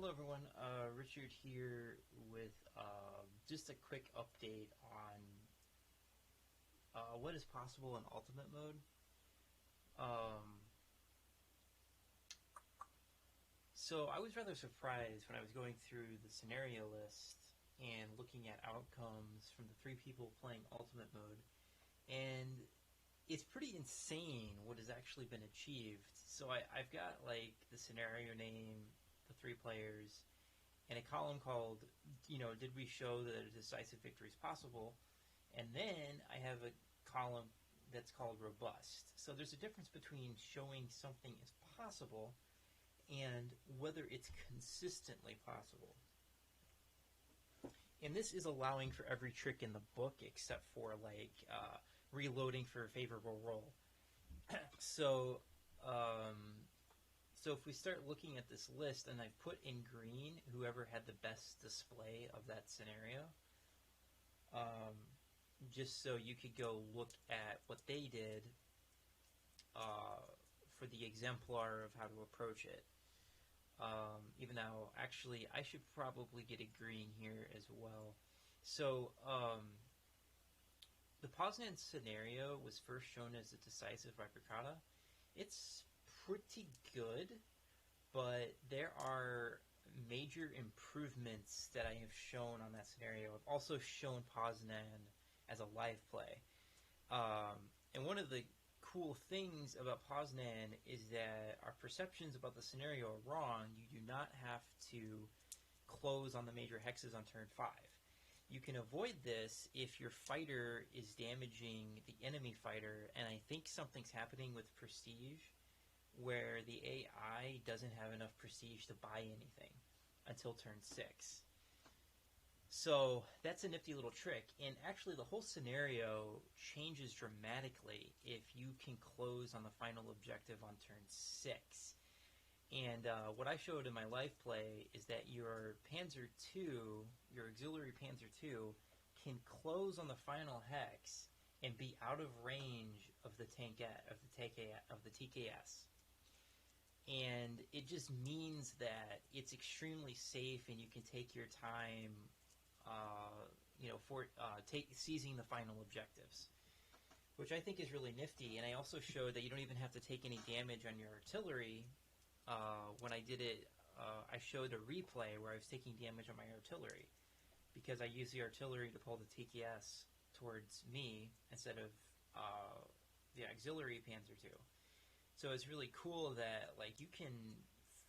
Hello, everyone. Richard here with just a quick update on what is possible in Ultimate Mode. Um, so I was rather surprised when I was going through the scenario list and looking at outcomes from the three people playing Ultimate Mode, and it's pretty insane what has actually been achieved. So I've got like the scenario name, the three players, and a column called, did we show that a decisive victory is possible? And then I have a column that's called robust. So there's a difference between showing something is possible and whether it's consistently possible. And this is allowing for every trick in the book except for reloading for a favorable roll. So if we start looking at this list, and I've put in green whoever had the best display of that scenario, just so you could go look at what they did for the exemplar of how to approach it. Even though, actually, I should probably get a green here as well. So, the Poznan scenario was first shown as a decisive by Bricata. It's pretty good, but there are major improvements that I have shown on that scenario. I've also shown Poznan as a live play. And one of the cool things about Poznan is that our perceptions about the scenario are wrong. You do not have to close on the major hexes on turn 5. You can avoid this if your fighter is damaging the enemy fighter, and I think something's happening with Prestige, where the AI doesn't have enough prestige to buy anything until turn 6. So that's a nifty little trick, and actually the whole scenario changes dramatically if you can close on the final objective on turn 6. And what I showed in my live play is that your Panzer 2, your auxiliary Panzer 2, can close on the final hex and be out of range of the TKS. And it just means that it's extremely safe, and you can take your time, seizing the final objectives, which I think is really nifty. And I also showed that you don't even have to take any damage on your artillery. When I did it, I showed a replay where I was taking damage on my artillery because I used the artillery to pull the TKS towards me instead of the auxiliary Panzer 2. So it's really cool that you can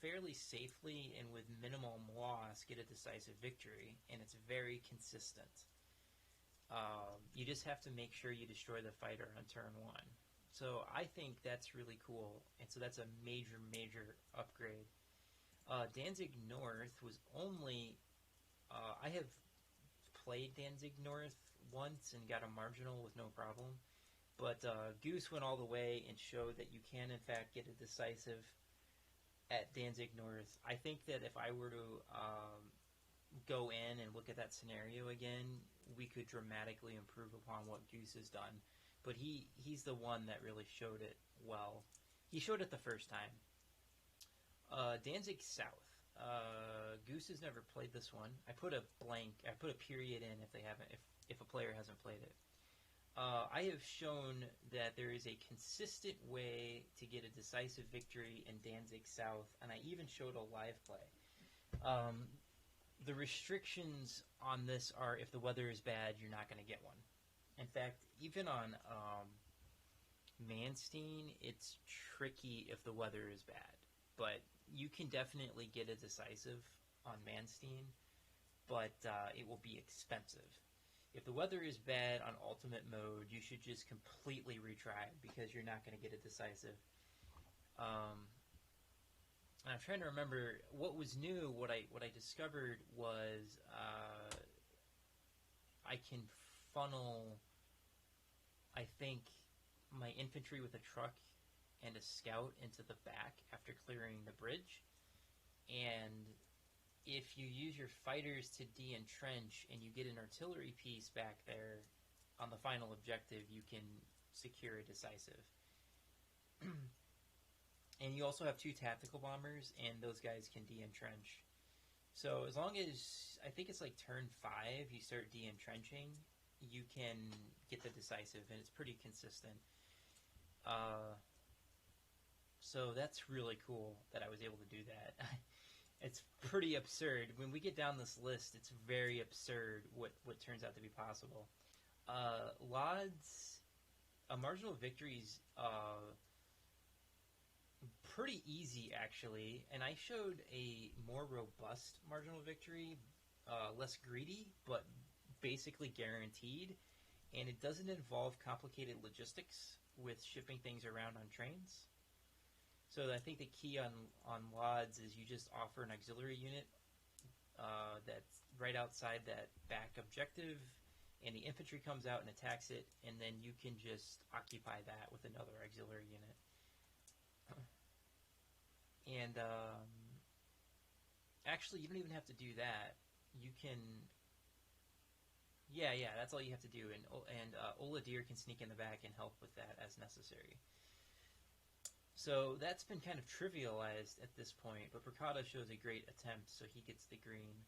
fairly safely and with minimal loss get a decisive victory, and it's very consistent. You just have to make sure you destroy the fighter on turn 1. So I think that's really cool, and so that's a major, major upgrade. Danzig North was only... I have played Danzig North once and got a marginal with no problem, but Goose went all the way and showed that you can, in fact, get a decisive at Danzig North. I think that if I were to go in and look at that scenario again, we could dramatically improve upon what Goose has done. But he's the one that really showed it well. He showed it the first time. Danzig South. Goose has never played this one. I put a blank. I put a period in if they haven't. If a player hasn't played it. I have shown that there is a consistent way to get a decisive victory in Danzig South, and I even showed a live play. The restrictions on this are if the weather is bad, you're not going to get one. In fact, even on Manstein, it's tricky if the weather is bad. But you can definitely get a decisive on Manstein, but it will be expensive. If the weather is bad on Ultimate Mode, you should just completely retry because you're not going to get a decisive. I'm trying to remember what was new. What I discovered was I can funnel, I think, my infantry with a truck and a scout into the back after clearing the bridge. And if you use your fighters to de-entrench and you get an artillery piece back there on the final objective, you can secure a decisive. And you also have 2 tactical bombers, and those guys can de-entrench. So as long as, I think it's like turn 5, you start de-entrenching, you can get the decisive, and it's pretty consistent. So that's really cool that I was able to do that. It's pretty absurd. When we get down this list, it's very absurd what turns out to be possible. Lod's marginal victories, pretty easy actually, and I showed a more robust marginal victory, less greedy, but basically guaranteed, and it doesn't involve complicated logistics with shipping things around on trains. So I think the key on Lodz is you just offer an auxiliary unit that's right outside that back objective, and the infantry comes out and attacks it, and then you can just occupy that with another auxiliary unit. And actually, you don't even have to do that. You can, yeah, that's all you have to do. And Oladir can sneak in the back and help with that as necessary. So that's been kind of trivialized at this point, but Bricata shows a great attempt, so he gets the green.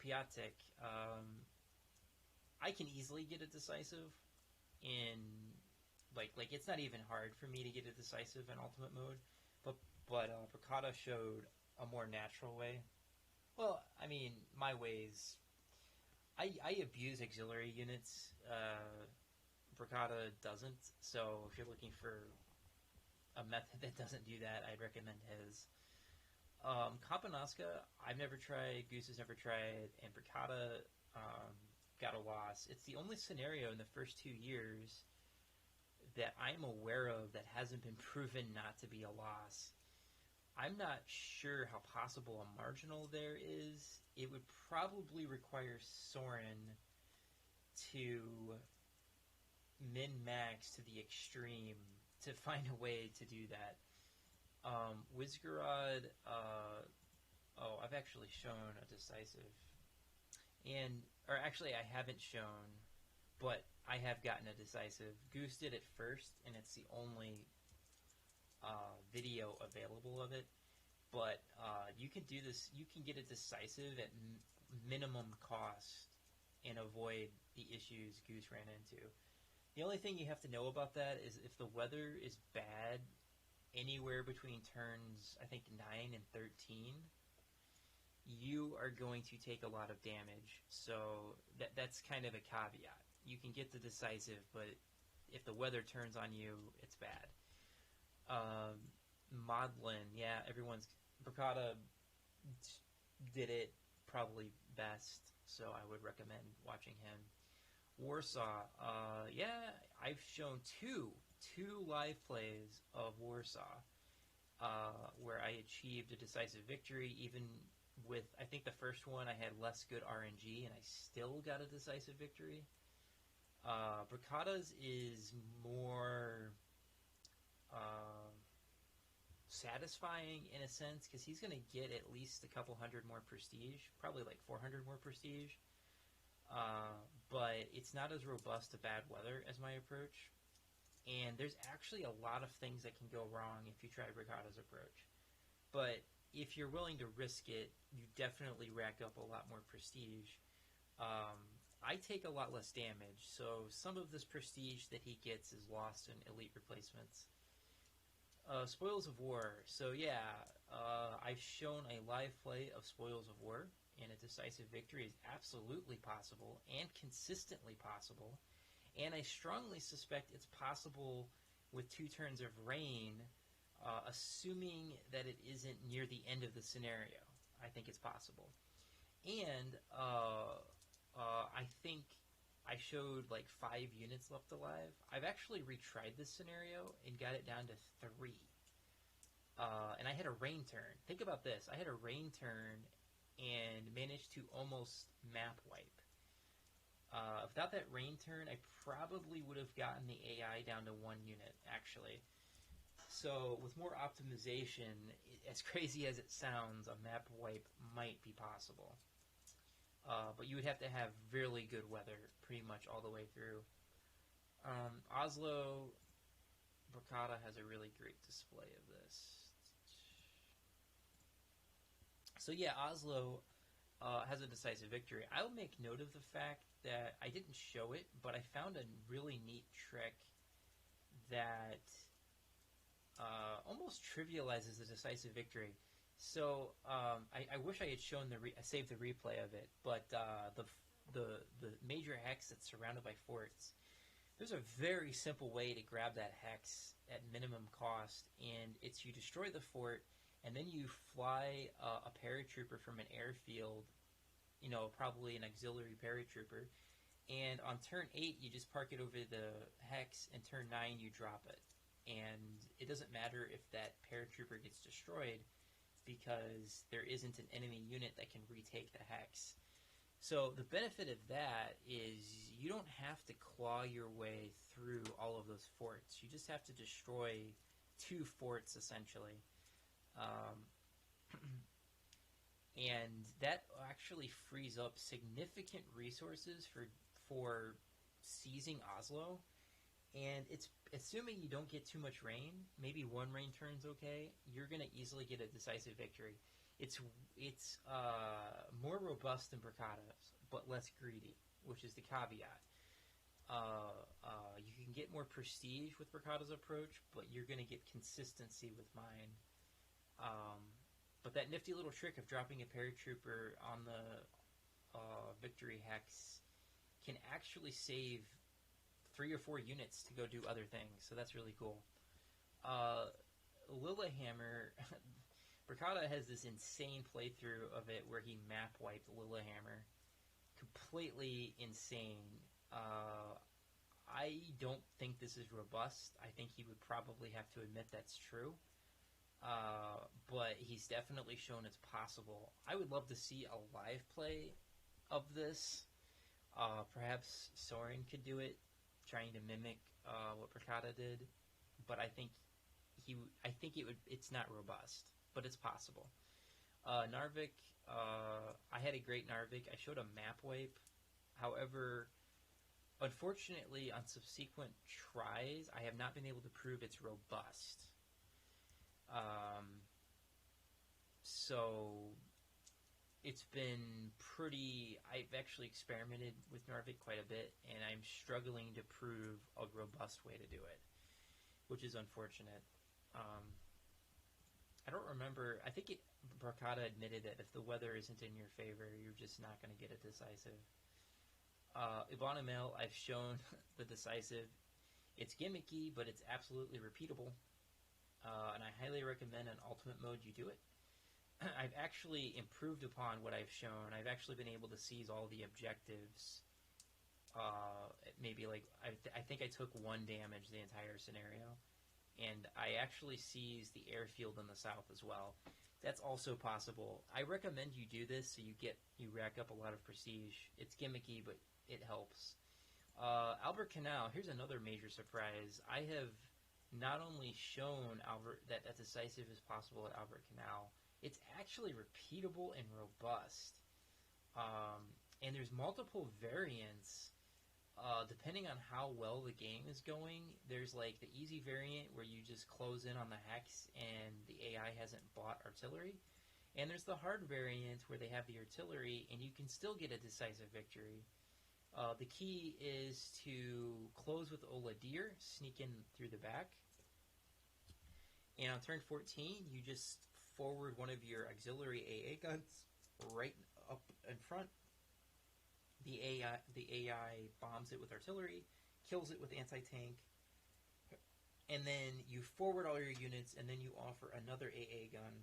Piatek, I can easily get a decisive in, like it's not even hard for me to get a decisive in ultimate mode, but Bricata showed a more natural way. Well, I mean, my ways, I abuse auxiliary units. Bricata doesn't, so if you're looking for a method that doesn't do that, I'd recommend his. Kapanaska, I've never tried, Goose has never tried, and Bricata got a loss. It's the only scenario in the first 2 years that I'm aware of that hasn't been proven not to be a loss. I'm not sure how possible a marginal there is. It would probably require Soren to min-max to the extreme to find a way to do that. Wizgarod, I've actually shown a decisive. Or actually I haven't shown, but I have gotten a decisive. Goose did it first, and it's the only video available of it. But you can do this, you can get a decisive at minimum cost and avoid the issues Goose ran into. The only thing you have to know about that is if the weather is bad anywhere between turns, I think, 9 and 13, you are going to take a lot of damage. So that's kind of a caveat. You can get the decisive, but if the weather turns on you, it's bad. Maudlin, yeah, Bricata did it probably best, so I would recommend watching him. Warsaw, yeah, I've shown two live plays of Warsaw where I achieved a decisive victory. Even with, I think the first one I had less good RNG and I still got a decisive victory. Bricata's is more satisfying in a sense because he's going to get at least a couple hundred more prestige, probably like 400 more prestige. But it's not as robust to bad weather as my approach. And there's actually a lot of things that can go wrong if you try Bricata's approach. But if you're willing to risk it, you definitely rack up a lot more prestige. I take a lot less damage, so some of this prestige that he gets is lost in elite replacements. Spoils of War. So yeah, I've shown a live play of Spoils of War, and a decisive victory is absolutely possible and consistently possible. And I strongly suspect it's possible with 2 turns of rain, assuming that it isn't near the end of the scenario. I think it's possible. And I think I showed like 5 units left alive. I've actually retried this scenario and got it down to 3. And I had a rain turn. Think about this. I had a rain turn and managed to almost map wipe. Without that rain turn, I probably would have gotten the AI down to 1 unit, actually. So with more optimization, as crazy as it sounds, a map wipe might be possible. But you would have to have really good weather pretty much all the way through. Oslo, Bricata has a really great display of this. So yeah, Oslo, has a decisive victory. I'll make note of the fact that I didn't show it, but I found a really neat trick that almost trivializes the decisive victory. So I wish I had shown saved the replay of it, but the major hex that's surrounded by forts. There's a very simple way to grab that hex at minimum cost, and it's you destroy the fort, and then you fly a paratrooper from an airfield, probably an auxiliary paratrooper, and on turn 8 you just park it over the hex, and turn 9 you drop it. And it doesn't matter if that paratrooper gets destroyed, because there isn't an enemy unit that can retake the hex. So the benefit of that is you don't have to claw your way through all of those forts. You just have to destroy 2 forts, essentially. And that actually frees up significant resources for seizing Oslo. And it's assuming you don't get too much rain, maybe 1 rain turn's okay, you're going to easily get a decisive victory. It's more robust than Bricada's, but less greedy, which is the caveat. You can get more prestige with Bricada's approach, but you're going to get consistency with mine. But that nifty little trick of dropping a paratrooper on the victory hex can actually save 3 or 4 units to go do other things, so that's really cool. Lillehammer, Bricada has this insane playthrough of it where he map wiped Lillehammer. Completely insane. I don't think this is robust. I think he would probably have to admit that's true. But he's definitely shown it's possible. I would love to see a live play of this. Perhaps Soren could do it, trying to mimic what Bricada did. But I think it's not robust, but it's possible. Narvik, I had a great Narvik. I showed a map wipe. However, unfortunately, on subsequent tries, I have not been able to prove it's robust. So it's been pretty... I've actually experimented with Narvik quite a bit, and I'm struggling to prove a robust way to do it, which is unfortunate. I don't remember... I think Bricada admitted that if the weather isn't in your favor, you're just not going to get a decisive. Ibanamel, I've shown the decisive. It's gimmicky, but it's absolutely repeatable. And I highly recommend in Ultimate Mode you do it. I've actually improved upon what I've shown. I've actually been able to seize all the objectives. Maybe like, I think I took 1 damage the entire scenario. And I actually seized the airfield in the south as well. That's also possible. I recommend you do this so you rack up a lot of prestige. It's gimmicky, but it helps. Albert Canal, here's another major surprise. I have not only shown that decisive is possible at Albert Canal, it's actually repeatable and robust. And there's multiple variants depending on how well the game is going. There's like the easy variant where you just close in on the hex and the AI hasn't bought artillery. And there's the hard variant where they have the artillery and you can still get a decisive victory. The key is to close with Ola Deer, sneak in through the back. And on turn 14, you just forward one of your auxiliary AA guns right up in front. The AI bombs it with artillery, kills it with anti-tank, and then you forward all your units, and then you offer another AA gun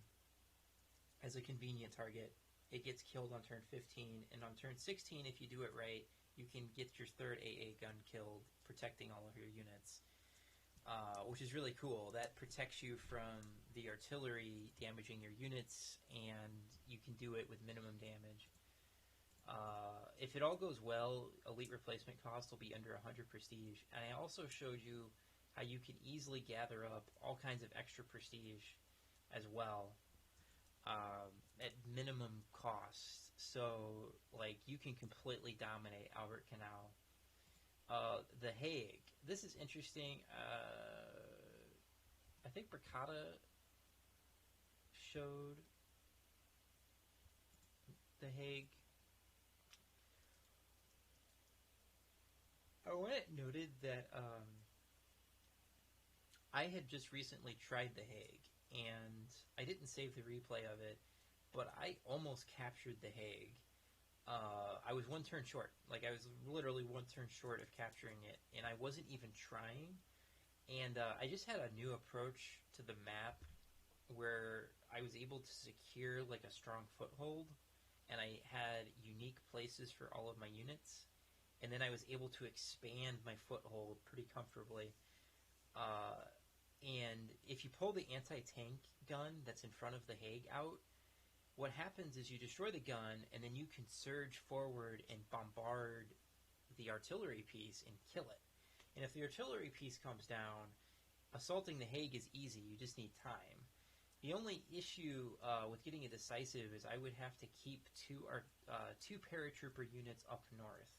as a convenient target. It gets killed on turn 15, and on turn 16, if you do it right, you can get your 3rd AA gun killed, protecting all of your units. Which is really cool. That protects you from the artillery damaging your units, and you can do it with minimum damage. If it all goes well, elite replacement cost will be under 100 prestige. And I also showed you how you can easily gather up all kinds of extra prestige as well at minimum cost. So, like, you can completely dominate Albert Canal. The Hague. This is interesting. I think Bricada showed the Hague. I want it noted that I had just recently tried the Hague, and I didn't save the replay of it, but I almost captured the Hague. I was one turn short. Like, I was literally one turn short of capturing it, and I wasn't even trying. And I just had a new approach to the map where I was able to secure, like, a strong foothold, and I had unique places for all of my units. And then I was able to expand my foothold pretty comfortably. And if you pull the anti-tank gun that's in front of the Hague out, what happens is you destroy the gun, and then you can surge forward and bombard the artillery piece and kill it. And if the artillery piece comes down, assaulting the Hague is easy. You just need time. The only issue with getting a decisive is I would have to keep two paratrooper units up north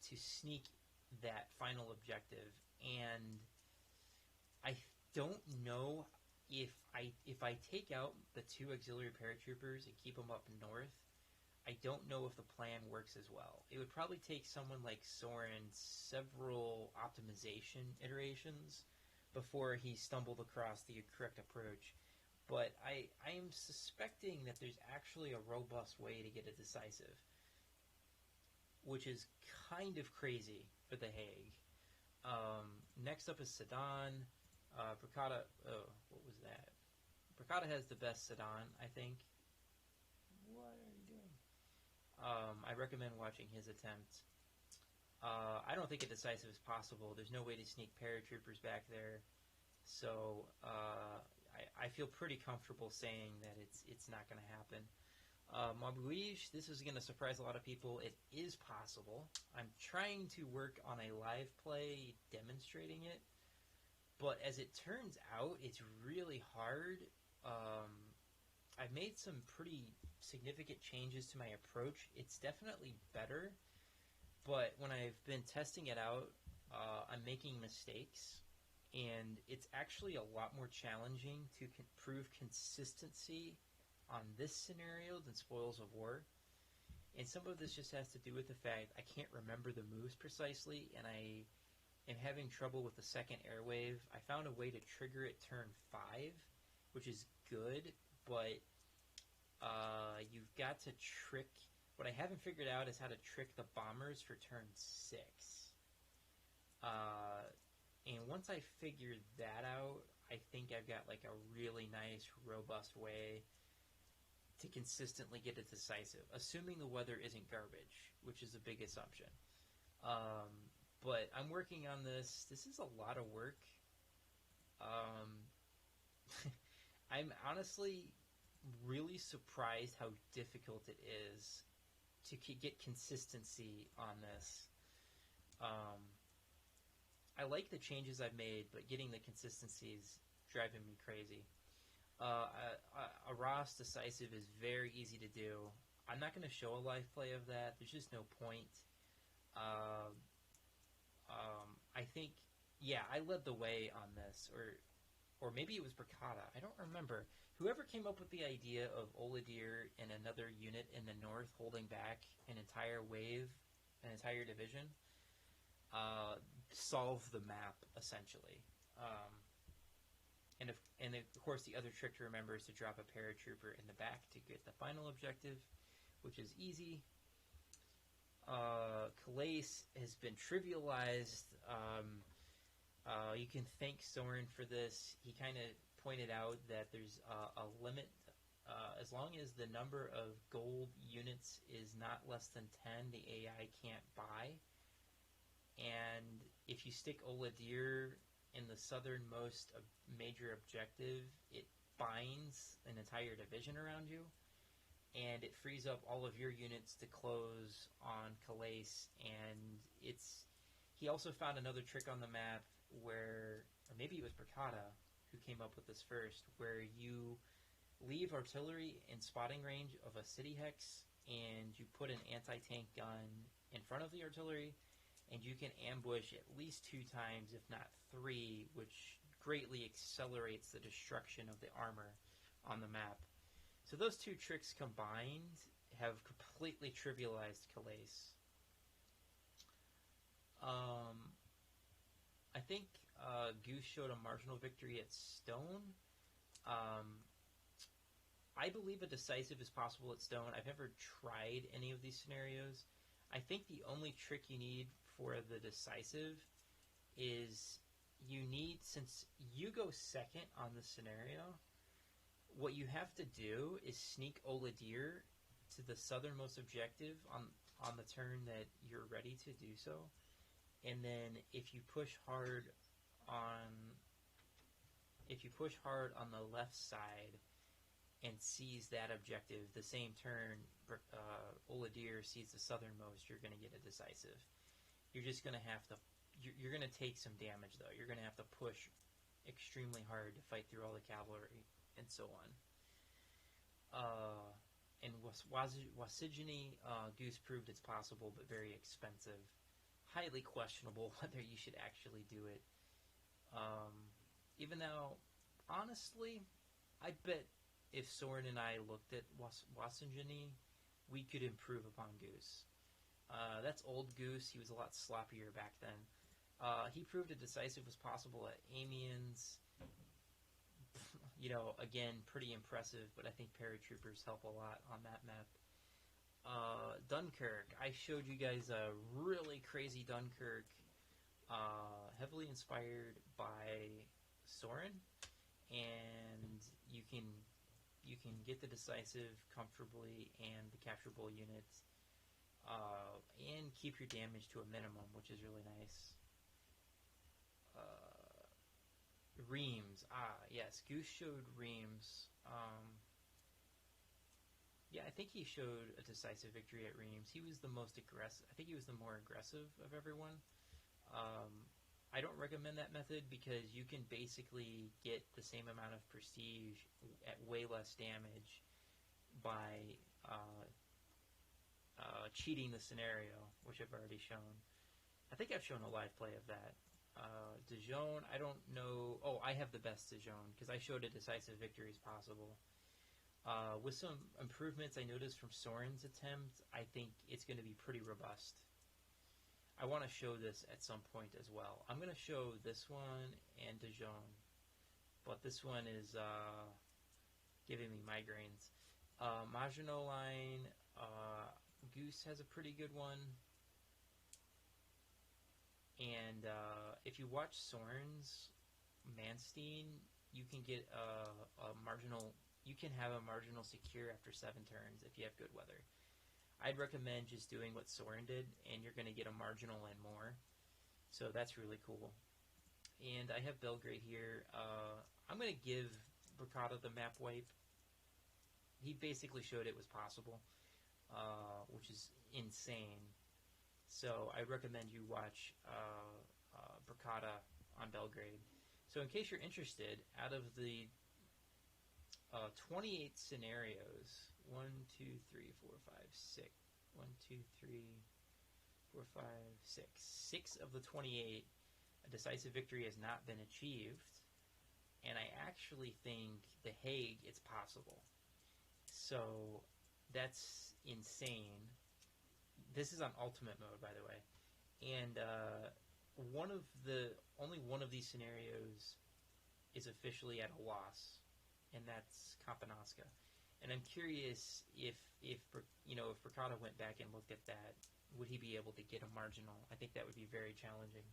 to sneak that final objective, and I don't know if I take out the two auxiliary paratroopers and keep them up north. I don't know if the plan works as well. It would probably take someone like Soren several optimization iterations before he stumbled across the correct approach. But I am suspecting that there's actually a robust way to get a decisive, which is kind of crazy for the Hague. Next up is Sedan. Bricata, what was that? Bricata has the best Sedan, I think. What are you doing? I recommend watching his attempt. I don't think a decisive is possible. There's no way to sneak paratroopers back there. So I feel pretty comfortable saying that it's not going to happen. Mabuige, this is going to surprise a lot of people. It is possible. I'm trying to work on a live play demonstrating it, but as it turns out, it's really hard. I've made some pretty significant changes to my approach. It's definitely better, but when I've been testing it out, I'm making mistakes, and it's actually a lot more challenging to prove consistency on this scenario than Spoils of War. And some of this just has to do with the fact I can't remember the moves precisely, and I am having trouble with the second airwave. I found a way to trigger it turn 5, which is good, but you've got to trick... What I haven't figured out is how to trick the bombers for turn 6. And once I figure that out, I think I've got like a really nice, robust way to consistently get a decisive, assuming the weather isn't garbage, which is a big assumption. But I'm working on this. This is a lot of work. I'm honestly really surprised how difficult it is to get consistency on this. I like the changes I've made, but getting the consistency is driving me crazy. A Ross decisive is very easy to do. I'm not going to show a live play of that. There's just no point. I think, yeah, I led the way on this, or maybe it was Bricata. I don't remember. Whoever came up with the idea of Oladir and another unit in the north holding back an entire wave, an entire division, solved the map essentially. And of course, the other trick to remember is to drop a paratrooper in the back to get the final objective, which is easy. Calais has been trivialized. You can thank Soren for this. He kind of pointed out that there's a limit. As long as the number of gold units is not less than 10, the AI can't buy. And if you stick Oladir in the southernmost major objective, it binds an entire division around you, and it frees up all of your units to close on Calais. And he also found another trick on the map where, or maybe it was Bricata who came up with this first, where you leave artillery in spotting range of a city hex, and you put an anti-tank gun in front of the artillery, and you can ambush at least 2 times, if not 3, which greatly accelerates the destruction of the armor on the map. So those two tricks combined have completely trivialized Calais. I think Goose showed a marginal victory at Stone. I believe a decisive is possible at Stone. I've never tried any of these scenarios. I think the only trick you need for the decisive is you need, since you go second on the scenario, what you have to do is sneak Oladir to the southernmost objective on the turn that you're ready to do so. And then if you push hard on the left side and seize that objective, the same turn Oladir sees the southernmost, you're going to get a decisive. You're just going to have to, you're going to take some damage though. You're going to have to push extremely hard to fight through all the cavalry and so on. And Wasigny, Goose proved it's possible, but very expensive. Highly questionable whether you should actually do it. Even though, honestly, I bet if Soren and I looked at Wasigny, we could improve upon Goose. That's old Goose. He was a lot sloppier back then. He proved a decisive was possible at Amiens. You know, again, pretty impressive, but I think paratroopers help a lot on that map. Dunkirk. I showed you guys a really crazy Dunkirk, heavily inspired by Soren, and you can get the decisive comfortably and the capturable units, and keep your damage to a minimum, which is really nice. Reims. Yes, Goose showed Reims. Yeah, I think he showed a decisive victory at Reims. He was the most aggressive. I think he was the more aggressive of everyone. I don't recommend that method because you can basically get the same amount of prestige at way less damage by cheating the scenario, which I've already shown. I think I've shown a live play of that. Dijon, I don't know. Oh, I have the best Dijon because I showed a decisive victory as possible. With some improvements I noticed from Soren's attempt, I think it's going to be pretty robust. I want to show this at some point as well. I'm going to show this one and Dijon, but this one is giving me migraines. Maginot Line, Goose has a pretty good one. And if you watch Soren's Manstein, you can get a marginal. You can have a marginal secure after 7 turns if you have good weather. I'd recommend just doing what Soren did, and you're going to get a marginal and more. So that's really cool. And I have Belgrade here. I'm going to give Bricata the map wipe. He basically showed it was possible, which is insane. So I recommend you watch Bricata on Belgrade. So in case you're interested, out of the 28 scenarios, 1, 2, 3, 4, 5, 6, 1, 2, 3, 4, 5, 6. 6 of the 28, a decisive victory has not been achieved, and I actually think The Hague it's possible. So that's insane. This is on ultimate mode, by the way, and only one of these scenarios is officially at a loss, and that's Kapanaska. And I'm curious if Bricata went back and looked at that, would he be able to get a marginal? I think that would be very challenging.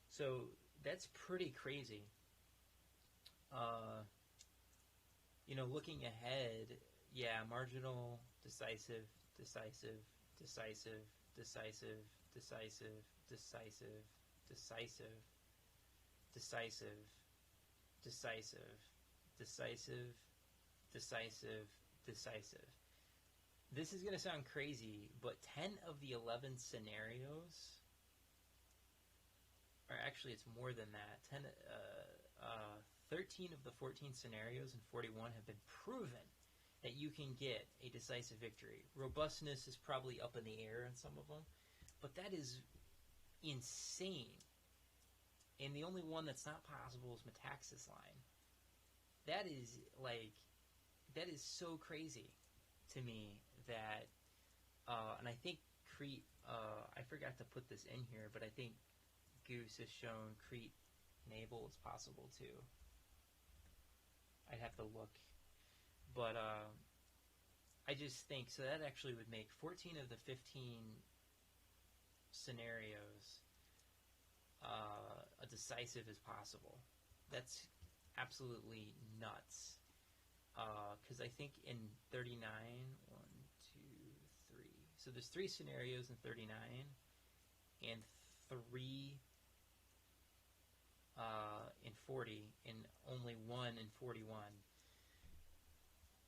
So that's pretty crazy. Looking ahead, yeah, marginal, decisive, decisive, decisive, decisive, decisive, decisive, decisive, decisive, decisive, decisive, decisive, decisive. This is going to sound crazy, but 10 of the 11 scenarios, or actually it's more than that, 13 of the 14 scenarios and 41 have been proven that you can get a decisive victory. Robustness is probably up in the air in some of them, but that is insane. And the only one that's not possible is Metaxas Line. That is so crazy to me that, and I think Crete, I forgot to put this in here, but I think Goose has shown Crete naval is possible too. I'd have to look. But I just think, so that actually would make 14 of the 15 scenarios a decisive as possible. That's absolutely nuts. Because I think in 39, 1, 2, 3. So there's 3 scenarios in 39 and 3 in 40 and only 1 in 41.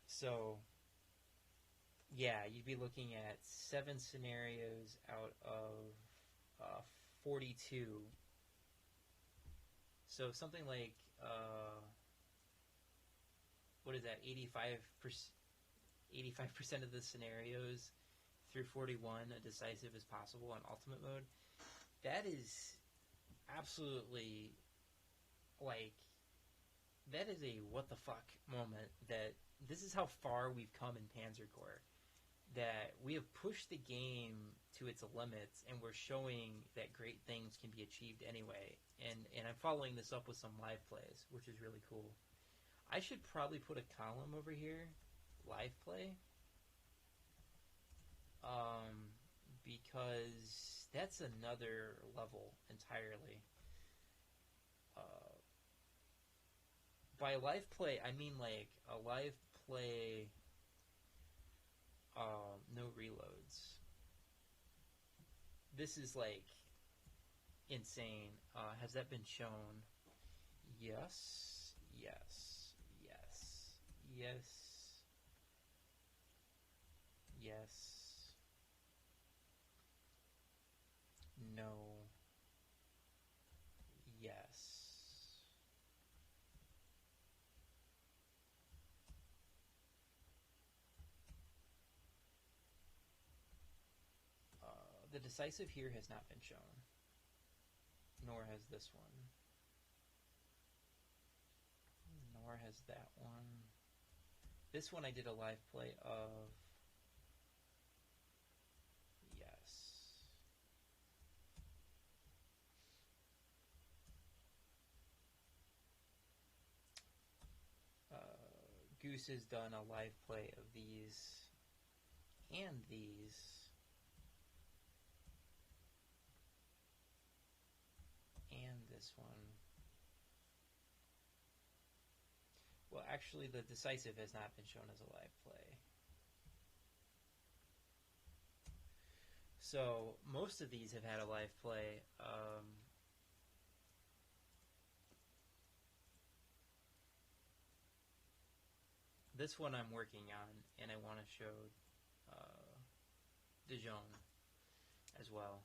So, yeah, you'd be looking at 7 scenarios out of 42. So something like, what is that, 85% of the scenarios through 41 a decisive is possible on ultimate mode. That is absolutely, like, that is a what the fuck moment. That this is how far we've come in Panzer Corps. That we have pushed the game to its limits, and we're showing that great things can be achieved anyway. And I'm following this up with some live plays, which is really cool. I should probably put a column over here, live play, because that's another level entirely. By live play, I mean like a live play, no reloads. This is like insane. Has that been shown? Yes, yes, yes, yes, yes, no, yes. The decisive here has not been shown, nor has this one, nor has that one. This one I did a live play of. Yes. Goose has done a live play of these and these. And this one. Well, actually, the decisive has not been shown as a live play. So, most of these have had a live play. This one I'm working on, and I want to show Dijon as well.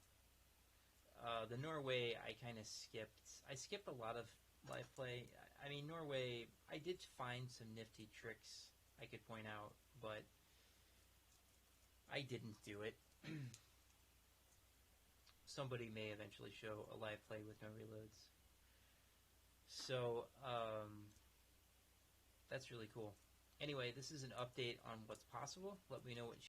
The Norway, I kind of skipped. I skipped a lot of live play. I mean, Norway, I did find some nifty tricks I could point out, but I didn't do it. Somebody may eventually show a live play with no reloads. So, that's really cool. Anyway, this is an update on what's possible. Let me know what